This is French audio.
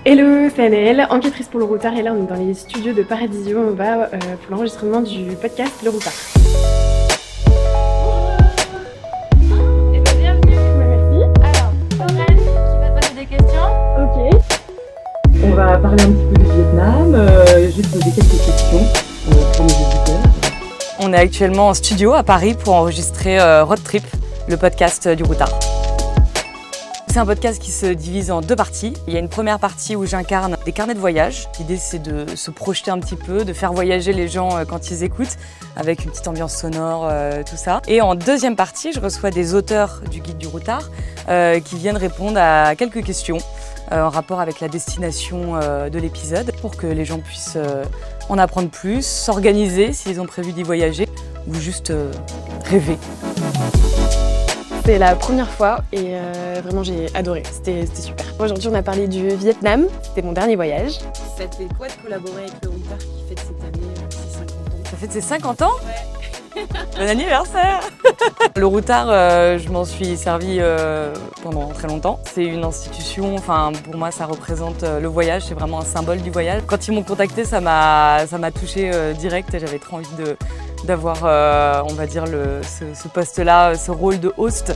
Hello, c'est Anaëlle, enquêtrice pour Le Routard, et là on est dans les studios de Paradisio, on va pour l'enregistrement du podcast Le Routard. Bonjour. Et bien bienvenue. Merci. Alors, Lorraine qui va te poser des questions. Ok. On va parler un petit peu du Vietnam, je vais te poser quelques questions pour nos auditeurs. On est actuellement en studio à Paris pour enregistrer Road Trip, le podcast du Routard. C'est un podcast qui se divise en deux parties. Il y a une première partie où j'incarne des carnets de voyage. L'idée c'est de se projeter un petit peu, de faire voyager les gens quand ils écoutent, avec une petite ambiance sonore, tout ça. Et en deuxième partie, je reçois des auteurs du guide du Routard qui viennent répondre à quelques questions en rapport avec la destination de l'épisode, pour que les gens puissent en apprendre plus, s'organiser s'ils ont prévu d'y voyager, ou juste rêver. C'est la première fois et vraiment j'ai adoré, c'était super. Aujourd'hui on a parlé du Vietnam, c'était mon dernier voyage. Ça te fait quoi de collaborer avec Le Routard qui fête cette année ses 50 ans? Ça fait ses 50 ans ? Ouais. Bon anniversaire. Le Routard, je m'en suis servi pendant très longtemps. C'est une institution, enfin pour moi ça représente le voyage, c'est vraiment un symbole du voyage. Quand ils m'ont contacté, ça m'a touché direct et j'avais trop envie d'avoir, on va dire, ce poste-là, ce rôle de host.